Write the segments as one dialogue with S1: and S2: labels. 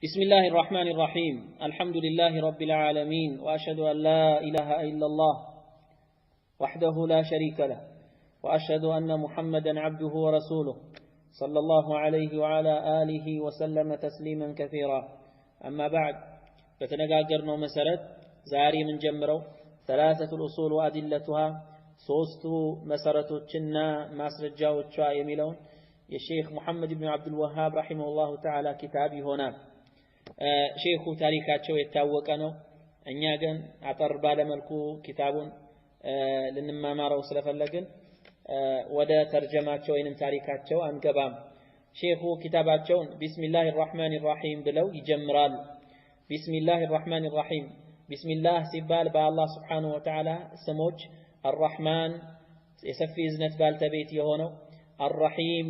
S1: بسم الله الرحمن الرحيم الحمد لله رب العالمين وأشهد أن لا إله إلا الله وحده لا شريك له وأشهد أن محمدا عبده ورسوله صلى الله عليه وعلى آله وسلم تسليما كثيرا أما بعد فتنقاقرنا مسرت زاري من جمرو ثلاثة الأصول وأدلتها صوست مسرتنا ماسرجا وتشا يميلون الشيخ محمد بن عبد الوهاب رحمه الله تعالى كتابي هنا ሼኹ ታሪካቸው የታወቀ ነው። እኛ ግን አጠር ባለ መልኩ ኪታቡን ልንማማረው ስለፈለግን ወደ ተርጀማቸው ወይንም ታሪካቸው አንገባም። ሼኹ ኪታባቸውን ቢስሚላሂር ረህማኒር ረሂም ብለው ይጀምራሉ። ቢስሚላሂር ረህማኒር ረሂም ቢስሚላህ ሲባል በአላህ Subhanahu Wa Ta'ala ስሞች አርረህማን የሰፊ እዝነት ባልተቤት የሆነው አርረሂም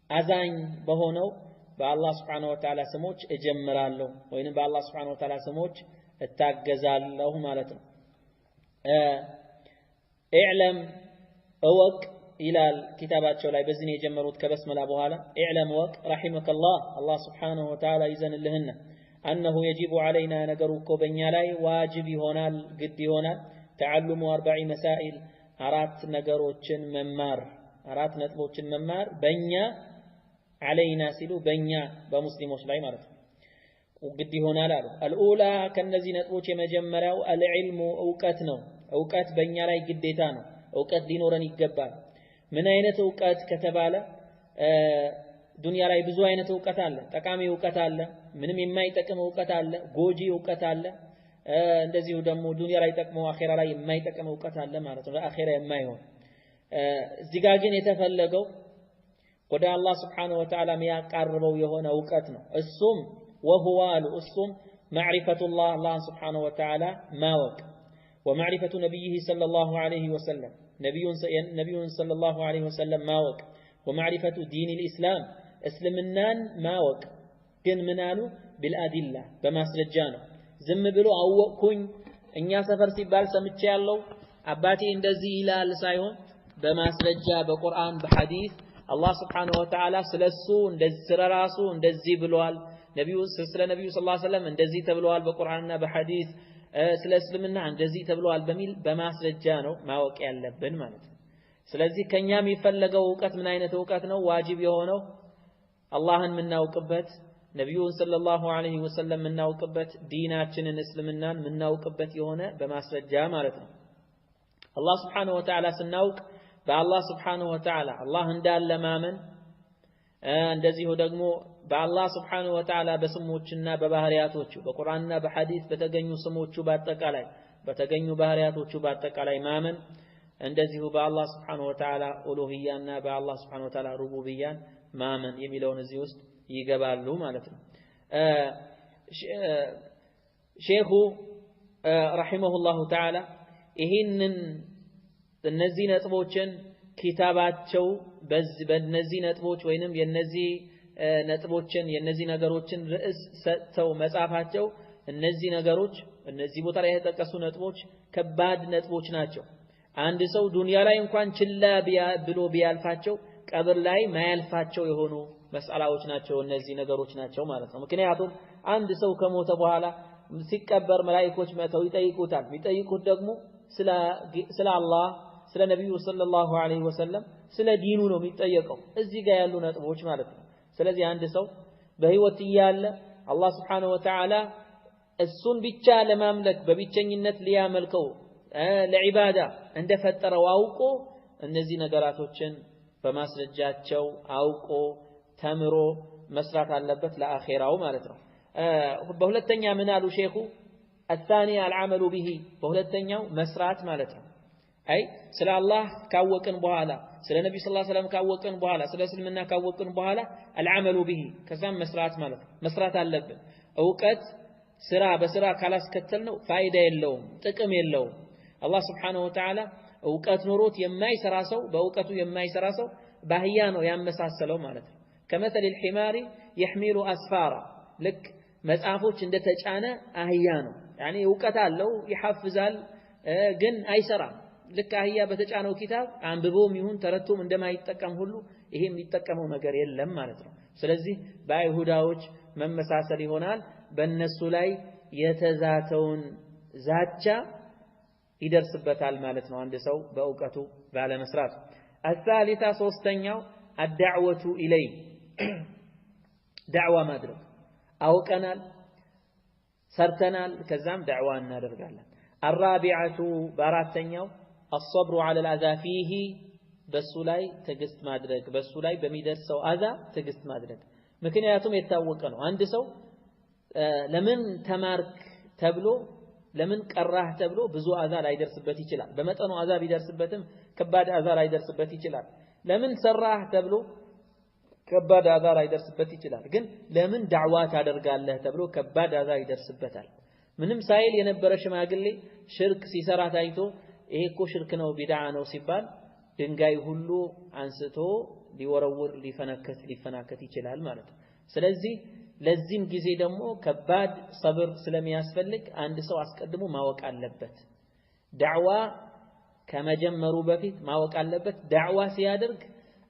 S1: አዛኝ በሆነው በአላህ Subhanahu Wa Ta'ala ስሞች እጀምራለሁ ወይንም በአላህ Subhanahu Wa Ta'ala ስሞች እታገዛለሁ ማለት ነው። ኢዕለም እወቅ ይላል ኪታባቸው ላይ በዚህ ነው የጀመሩት ከበስመላ በኋላ ኢዕለም እወቅ ረሂመከላህ አላህ Subhanahu Wa Ta'ala ይዘንልህና أنه يجب علينا نقرؤ بنيا لاي واجب يهونال قد يهونال تعلم 40 مسائل أرات نقروتشن ممار أرات نطبوتشن ممار بنيا علينا سلو بنيا بمسلموش لاي مارت وقد يهونال الأولى كالنزي نطبوتش مجمراو العلم أوقات بنيا لاي قديتانو أوقات دينوراني قبال من أين أوقات كتبالا ዱንያ ላይ ብዙ አይነት ዕውቀት አለ። ጠቃሚ ዕውቀት አለ፣ ምንም የማይጠቅም ዕውቀት አለ፣ ጎጂ ዕውቀት አለ። እንደዚሁ ደግሞ ዱንያ ላይ ጠቅሞ አኺራ ላይ የማይጠቅም ዕውቀት አለ ማለት ነው፣ ለአኺራ የማይሆን። እዚህ ጋር ግን የተፈለገው ወደ አላህ Subhanahu Wa Ta'ala የሚያቃርበው የሆነ ዕውቀት ነው። እሱም وهو እሱም ማዕሪፈቱላህ አላህ Subhanahu Wa Ta'ala ማወቅ ومعرفة نبيه صلى الله عليه وسلم نبي صلى الله عليه وسلم ማወቅ ومعرفة دين الإسلام እስልምናን ማወቅ ግን ምን አሉ بالادله በማስረጃ ነው። ዝም ብሎ አወቅኩኝ እኛ ሰፈር ሲባል ሰምቼ ያለው አባቴ እንደዚህ ይላል ሳይሆን በማስረጃ በቁርአን በሐዲስ አላህ Subhanahu Wa Ta'ala ስለሱ እንደዚህ ስለራሱ እንደዚህ ብሏል፣ ነብዩ ስለ ነብዩ ሰለላሁ ዐለይሂ ወሰለም እንደዚህ ተብሏል በቁርአንና በሐዲስ፣ ስለ እስልምና እንደዚህ ተብሏል በሚል በማስረጃ ነው ማወቅ ያለብን ማለት ነው። ስለዚህ ከኛ የሚፈለገው ዕውቀት ምን አይነት ዕውቀት ነው? ዋጅብ የሆነው አላህን ምናውቅበት፣ ነብዩን ሰለላሁ ዐለይሂ ወሰለም ምናውቅበት፣ ዲናችንን እስልምናን ምናውቅበት የሆነ በማስረጃ ማለት ነው። አላህ Subhanahu Wa Ta'ala ስናውቅ በአላህ Subhanahu Wa Ta'ala አላህ እንዳለ ማመን፣ እንደዚሁ ደግሞ በአላህ Subhanahu Wa Ta'ala በስሞችና በባህሪያቶቹ በቁርአንና በሐዲስ በተገኙ ስሞቹ በአጠቃላይ በተገኙ ባህሪያቶቹ በአጠቃላይ ማመን፣ እንደዚሁ በአላህ Subhanahu Wa Ta'ala ኡሉሂያና በአላህ Subhanahu Wa Ta'ala ሩቡቢያን ማመን የሚለውን እዚህ ውስጥ ይገባሉ ማለት ነው። ሼኹ ረሂመሁላሁ ተዓላ ይህንን እነዚህ ነጥቦችን ኪታባቸው በእነዚህ ነጥቦች ወይንም የነዚህ ነጥቦችን የነዚህ ነገሮችን ርዕስ ሰጥተው መጻፋቸው እነዚህ ነገሮች እነዚህ ቦታ ላይ የተጠቀሱ ነጥቦች ከባድ ነጥቦች ናቸው። አንድ ሰው ዱንያ ላይ እንኳን ችላ ብሎ ቢያልፋቸው ቀብር ላይ ማያልፋቸው የሆኑ መስአላዎች ናቸው፣ እነዚህ ነገሮች ናቸው ማለት ነው። ምክንያቱም አንድ ሰው ከሞተ በኋላ ሲቀበር መላእክቶች መተው ይጠይቁታል። የሚጠይቁት ደግሞ ስለ አላህ ስለ ነብዩ ሰለላሁ ዐለይሂ ወሰለም ስለ ዲኑ ነው የሚጠየቀው፣ እዚህ ጋር ያሉ ነጥቦች ማለት ነው። ስለዚህ አንድ ሰው በህይወት እያለ አላህ Subhanahu Wa Ta'ala እሱን ብቻ ለማምለክ በብቸኝነት ሊያመልከው ለዒባዳ እንደፈጠረው አውቆ እነዚህ ነገራቶችን በማስረጃቸው አውቆ ተምሮ መስራት አለበት ለአኺራው ማለት ነው። በሁለተኛ ምን አሉ ሼኹ الثاني العمل به በሁለተኛው መስራት ማለት ነው። አይ ስለ አላህ ካወቅን በኋላ ስለ ነብዩ ሰለላሁ ዐለይሂ ወሰለም ካወቅን በኋላ ስለ እስልምና ካወቅን በኋላ العمل به ከዛም መስራት ማለት ነው። መስራት አለብን። ዕውቀት ስራ በስራ ካላስከተልነው ፋይዳ የለውም፣ ጥቅም የለውም። አላህ Subhanahu Wa Ta'ala ዕውቀት ኖሮት የማይሰራ ሰው በዕውቀቱ የማይሰራ ሰው ባህያ ነው ያመሳሰለው ማለት ነው። ከመሰል الحمار يحمل أسفارا ልክ መጽሐፎች እንደተጫነ አህያ ነው። ያኒ ዕውቀት አለው ይሐፍዛል ግን አይሰራም። ልክ አህያ በተጫነው ኪታብ አንብቦም ይሁን ተረቶም እንደማይጠቀም ሁሉ ይሄ የሚጠቀመው ነገር የለም ማለት ነው። ስለዚህ በአይሁዳዎች መመሳሰል ይሆናል በእነሱ ላይ የተዛተውን ዛቻ ይደርስበታል ማለት ነው አንድ ሰው በእውቀቱ ባለመስራት الثالثة ሶስተኛው الدعوة إليه دعوة ማድረግ አውቀናል ሰርተናል ከዛም دعوة እናደርጋለን الرابعة በአራተኛው الصبر على الأذى فيه በሱ ላይ ትዕግስት ማድረግ በሱ ላይ በሚደርሰው አዛ ትዕግስት ማድረግ ምክንያቱም የታወቀ ነው አንድ ሰው ለምን ተማርክ ተብሎ ለምን ቀራህ ተብሎ ብዙ አዛ ላይደርስበት ይችላል በመጠኑ አዛ ቢደርስበትም ከባድ አዛ ላይደርስበት ይችላል ለምን ሰራህ ተብሎ ከባድ አዛ ላይደርስበት ይችላል ግን ለምን ዳዕዋ ታደርጋለህ ተብሎ ከባድ አዛ ይደርስበታል ምንም ሳይል የነበረ ሽማግሌ ሽርክ ሲሰራ ታይቶ ይሄ እኮ ሽርክ ነው ቢድዓ ነው ሲባል ድንጋይ ሁሉ አንስቶ ሊወረውር ሊፈናከት ይችላል ማለት ነው ስለዚህ ለዚህም ጊዜ ደግሞ ከባድ ሰብር ስለሚያስፈልግ አንድ ሰው አስቀድሞ ማወቅ አለበት ዳዕዋ ከመጀመሩ በፊት ማወቅ አለበት ዳዕዋ ሲያደርግ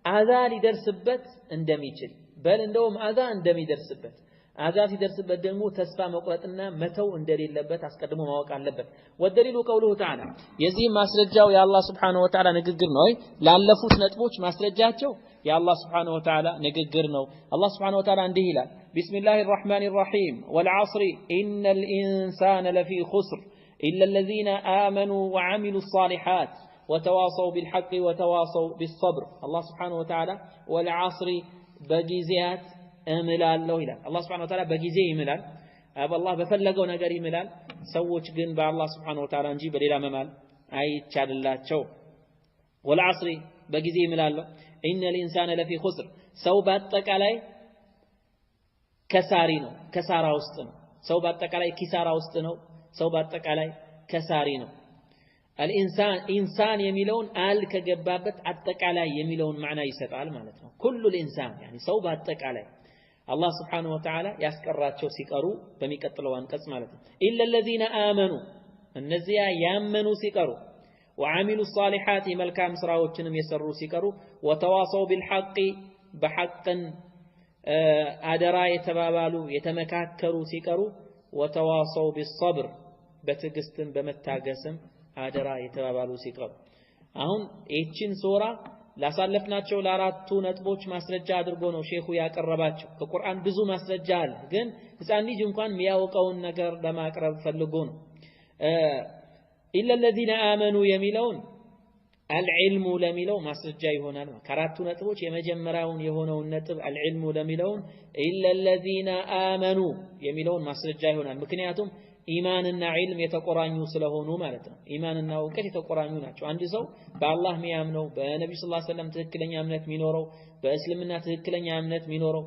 S1: አዛ ሊደርስበት እንደሚችል በል እንደውም አዛ እንደሚደርስበት አዛ ሲደርስበት ደግሞ ተስፋ መቁረጥና መተው እንደሌለበት አስቀድሞ ማወቅ አለበት ወደሊሉ ቀውሉሁ ተዓላ የዚህ ማስረጃው የአላህ Subhanahu Wa Ta'ala ንግግር ነው ላለፉት ነጥቦች ማስረጃቸው የአላህ Subhanahu Wa Ta'ala ንግግር ነው አላህ Subhanahu Wa Ta'ala እንዲህ ይላል ቢስሚላሂር ረህማኒር ረሂም ወልዐስሪ ኢነል ኢንሳነ ለፊ ኹስር ኢላ الذين آمنوا وعملوا الصالحات وتواصوا بالحق وتواصوا بالصبر الله سبحانه وتعالى والعصر በጊዜያት እምላለሁ ይላል አላህ Subhanahu Wa Ta'ala በጊዜ ይምላል አላህ በፈለገው ነገር ይምላል ሰዎች ግን በአላህ Subhanahu Wa Ta'ala እንጂ በሌላ መማል አይቻልላቸው ወልዐስሪ በጊዜ ይምላል ኢነል ኢንሳነ ለፊ ኹስር ሰው በአጠቃላይ ከሳሪ ነው ከሳራ ውስጥ ነው ሰው በአጠቃላይ ኪሳራ ውስጥ ነው ሰው በአጠቃላይ ከሳሪ ነው الانسان انسان የሚለውን አል ከገባበት አጠቃላይ የሚለውን ማዕና ይሰጣል ማለት ነው ኩሉ الانسان يعني ሰው በአጠቃላይ አላህ Subhanahu Wa Ta'ala ያስቀራቸው ሲቀሩ በሚቀጥለው አንቀጽ ማለት ነው ኢላ الذين آمنوا እነዚያ ያመኑ ሲቀሩ وعملوا الصالحات መልካም ስራዎችንም የሰሩ ሲቀሩ وتواصوا بالحق بحق አደራ የተባባሉ የተመካከሩ ሲቀሩ وتواصوا بالصبر በትዕግስትም በመታገስም አደራ የተባባሉ ሲቀሩ አሁን እቺን ሱራ ላሳለፍናቸው ለአራቱ ነጥቦች ማስረጃ አድርጎ ነው ሼኹ ያቀረባቸው ከቁርአን ብዙ ማስረጃ አለ ግን ህፃን ልጅ እንኳን የሚያውቀውን ነገር ለማቅረብ ፈልጎ ነው ኢላ الذين آمنوا የሚለውን العلم ለሚለው ማስረጃ ይሆናል ከአራቱ ነጥቦች የመጀመሪያውን የሆነውን ነጥብ العلم ለሚለውን ኢላ الذين آمنوا የሚለውን ማስረጃ ይሆናል ምክንያቱም ኢማንና ዒልም የተቆራኙ ስለሆኑ ማለት ነው ኢማንና እውቀት የተቆራኙ ናቸው አንድ ሰው በአላህ የሚያምነው በነብዩ ሰለላሁ ዐለይሂ ወሰለም ትክክለኛ እምነት የሚኖረው በእስልምና ትክክለኛ እምነት የሚኖረው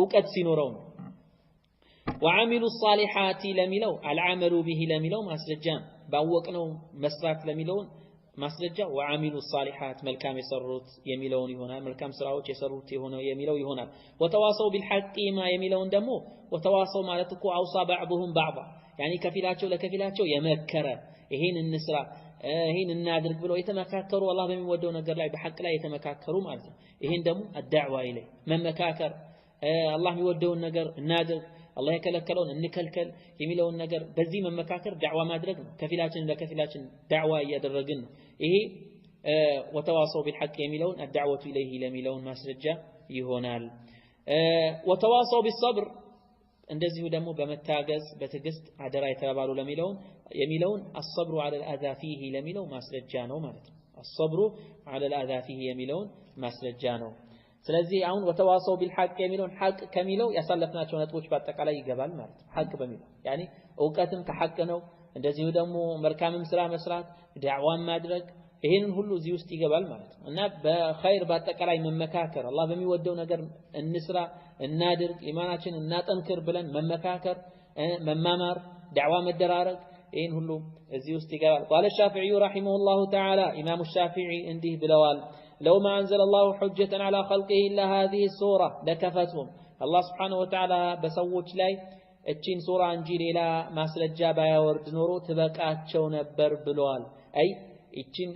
S1: እውቀት ሲኖረው ነው وعملوا الصالحات ለሚለው العمل به ለሚለው ማስረጃ ባወቅነው መስራት ለሚለው ማስረጃ وعملوا الصالحات መልካም የሰሩት የሚለውን ይሆናል መልካም ስራዎች የሰሩት የሚለው ይሆናል وتواصوا بالحق ما የሚለውን ደግሞ وتواصوا ማለት እኮ አውሳ بعضهم بعضا يعني ከፊላቸው ለከፊላቸው የመከረ ይሄን እንስራ ይሄን እናድርግ ብለው የተመካከሩ አላህ በሚወደው ነገር ላይ በሐቅ ላይ የተመካከሩ ማለት ነው ይሄን ደግሞ الدعوه اليه መመካከር አላህ የሚወደውን ነገር እናድርግ አላህ የከለከለውን እንከልከል የሚለውን ነገር በዚህ መመካከር ዳዕዋ ማድረግ ነው ከፊላችን ለከፊላችን ዳዕዋ እያደረግን ነው ይሄ وتواصوا بالحق የሚለውን الدعوه اليه ለሚለውን ማስረጃ ይሆናል وتواصوا بالصبر እንደዚሁ ደግሞ በመታገዝ በትዕግስት አደራ የተባባሉ ለሚለውን የሚለውን الصبر على الاذى فيه ለሚለው ማስረጃ ነው ማለት ነው الصبر على الاذى فيه የሚለውን ማስረጃ ነው ስለዚህ አሁን وتواصوا بالحق የሚለውን ሐቅ ከሚለው ያሳለፍናቸው ነጥቦች በአጠቃላይ ይገባል ማለት ነው ሐቅ በሚለው يعني እውቀትም ከሐቅ ነው እንደዚሁ ደግሞ መልካምም ስራ መስራት ዳዕዋን ማድረግ ይሄንን ሁሉ እዚህ ውስጥ ይገባል ማለት ነው እና በኸይር በአጠቃላይ መመካከር አላህ በሚወደው ነገር እንስራ እናድርግ ኢማናችን እናጠንክር ብለን መመካከር መማማር ዳዕዋ መደራረግ ይሄን ሁሉ እዚህ ውስጥ ይገባል قال الشافعي رحمه الله تعالى امام الشافعي እንዲህ ብለዋል لو ما انزل الله حجة على خلقه الا هذه السوره لكفتهم الله سبحانه وتعالى በሰዎች ላይ እቺን ሱራ እንጂ ሌላ ማስረጃ ባያወርድ ኖሮ ትበቃቸው ነበር ብለዋል አይ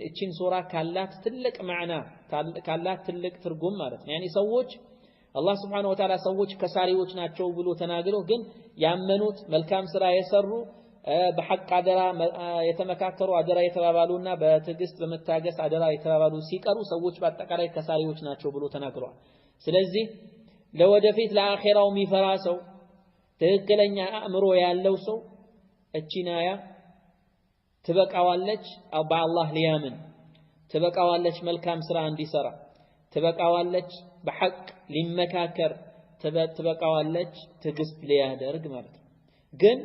S1: እቺን ሱራ ካላት ትልቅ ማዕና ካላት ትልቅ ትርጉም ማለት ነው يعني ሰዎች አላህ Subhanahu Wa Ta'ala ሰዎች ከሳሪዎች ናቸው ብሎ ተናግሮ ግን ያመኑት መልካም ስራ የሰሩ በሐቅ አደራ የተመካከሩ አደራ የተባባሉና በትዕግስት በመታገስ አደራ የተባባሉ ሲቀሩ ሰዎች በአጠቃላይ ከሳሪዎች ናቸው ብሎ ተናግሯል። ስለዚህ ለወደፊት ለአኺራው የሚፈራ ሰው ትክክለኛ አእምሮ ያለው ሰው እቺን አያ ትበቃዋለች በአላህ ሊያምን ትበቃዋለች መልካም ስራ እንዲሰራ ትበቃዋለች በሐቅ ሊመካከር ትበቃዋለች ትዕግስት ሊያደርግ ማለት ነው። ግን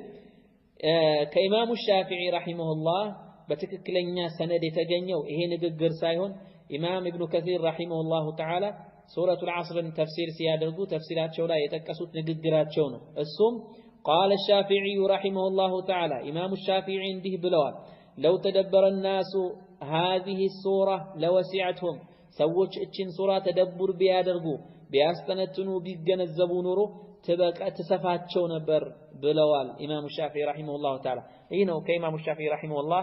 S1: ከኢማሙ ሻፊዒ ረሂመሁላህ በትክክለኛ ሰነድ የተገኘው ይሄ ንግግር ሳይሆን ኢማም ኢብኑ ከሲር ረሂመሁላሁ ተዓላ ሱረቱል ዐስርን ተፍሲር ሲያደርጉ ተፍሲራቸው ላይ የጠቀሱት ንግግራቸው ነው። እሱም ቃለ ሻፊዒ ረሂመሁላሁ ተዓላ ኢማሙ ሻፊዒ እንዲህ ብለዋል ለው ተደበረ ናሱ هذه السورة لوسعتهم ሰዎች እቺን ሱራ ተደቡር ቢያደርጉ ቢያስተነትኑ ቢገነዘቡ ኑሮ ተሰፋቸው ነበር ብለዋል ኢማሙ ሻፊዒ ረሂመሁላሁ ተዓላ። ይህ ነው ከኢማሙ ሻፊዒ ረሂመሁላህ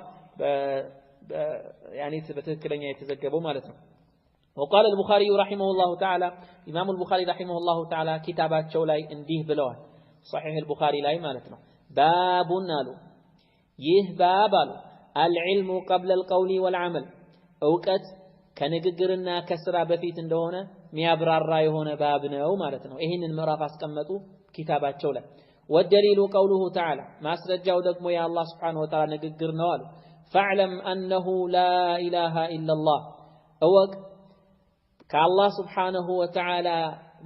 S1: ያኒ በትክክለኛ የተዘገበው ማለት ነው። وقال البخاري رحمه الله تعالى ኢማሙ البخاري رحمه الله تعالى ኪታባቸው ላይ እንዲህ ብለዋል صحيح البخاري ላይ ማለት ነው ባቡን አሉ ይህ ባብ አሉ العلم قبل القول والعمل እውቀት ከንግግርና ከስራ በፊት እንደሆነ ሚያብራራ የሆነ ባብ ነው ማለት ነው። ይሄንን ምዕራፍ አስቀመጡ ኪታባቸው ላይ والدليل قوله تعالى ማስረጃው ደግሞ የአላህ Subhanahu Wa Ta'ala ንግግር ነው አሉ فاعلم أنه لا إله إلا الله እወቅ ከአላህ Subhanahu Wa Ta'ala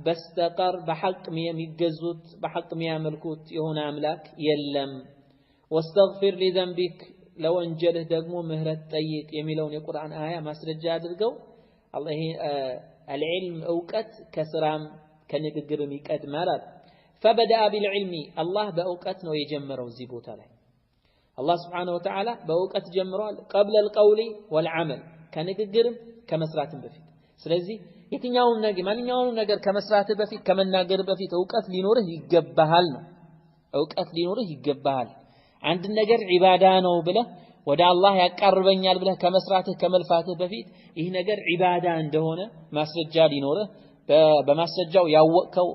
S1: በስተቀር በሐቅ የሚገዙት በሐቅ የሚያመልኩት የሆነ አምላክ የለም واستغفر لذنبك ለወንጀልህ ደግሞ ምህረት ጠይቅ የሚለውን የቁርአን አያ ማስረጃ አድርገው አላህ العلم እውቀት ከስራም ከንግግርም ይቀድማል። فبدأ بالعلم الله በእውቀት ነው የጀመረው እዚህ ቦታ ላይ አላህ Subhanahu Wa Ta'ala በእውቀት ጀምሯል قبل القول والعمل ከንግግርም ከመስራትም በፊት። ስለዚህ የትኛውም ነገር ማንኛውም ነገር ከመስራትህ በፊት ከመናገር በፊት እውቀት ሊኖርህ ይገባሃል ነው እውቀት ሊኖርህ ይገባሃል። አንድ ነገር ዒባዳ ነው ብለህ ወደ አላህ ያቀርበኛል ብለህ ከመስራትህ ከመልፋትህ በፊት ይህ ነገር ዒባዳ እንደሆነ ማስረጃ ሊኖርህ በማስረጃው ያወቅከው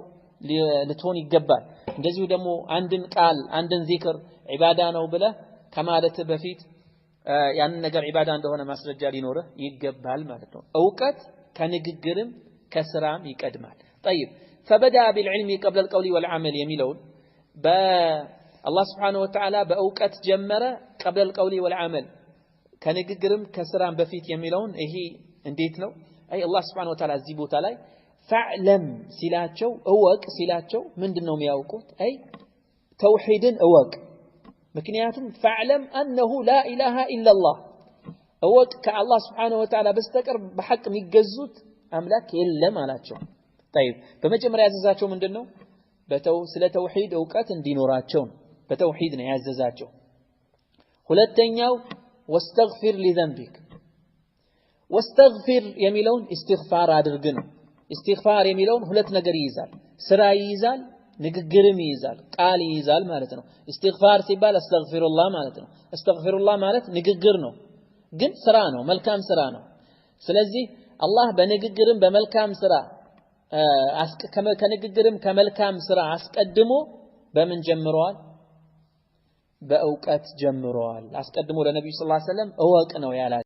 S1: ልትሆን ይገባል። እንደዚሁ ደግሞ አንድን ቃል አንድን ዚክር ዒባዳ ነው ብለህ ከማለትህ በፊት ያንን ነገር ዒባዳ እንደሆነ ማስረጃ ሊኖርህ ይገባል ማለት ነው። እውቀት ከንግግርም ከስራም ይቀድማል። طيب فبدأ بالعلم قبل القول والعمل የሚለውን الله سبحانه وتعالى በእውቀት ጀመረ قبل القول والعمل ከንግግርም ከስራም በፊት የሚለውን ይሄ እንዴት ነው? አይ الله سبحانه وتعالى እዚህ ቦታ ላይ فعلم ሲላቸው እወቅ ሲላቸው ምንድነው የሚያውቁት? አይ ተውሂድን እወቅ። ምክንያቱም فعلم أنه لا إله إلا الله እወቅ ከአላህ سبحانه وتعالى በስተቀር በሐቅ የሚገዙት አምላክ የለም አላቸው። طيب በመጀመሪያ ያዘዛቸው ምንድነው? ስለ ተውሂድ እውቀት እንዲኖራቸው በተውሂድ ነው ያዘዛቸው። ሁለተኛው واستغفر لذنبك واستغفر የሚለውን استغفار አድርግ ነው። استغفار የሚለውን ሁለት ነገር ይይዛል። ስራ ይይዛል፣ ንግግርም ይይዛል፣ ቃል ይይዛል ማለት ነው። استغفار ሲባል አስተግፊሩላህ ማለት ነው። አስተግፊሩላህ ማለት ንግግር ነው ግን ስራ ነው፣ መልካም ስራ ነው። ስለዚህ አላህ በንግግርም በመልካም ስራ ከንግግርም ከመልካም ስራ አስቀድሞ በምን ጀምሯል? በእውቀት ጀምሯል። አስቀድሞ ለነብዩ ሰለላሁ ዐለይሂ ወሰለም እወቅ ነው ያላቸው።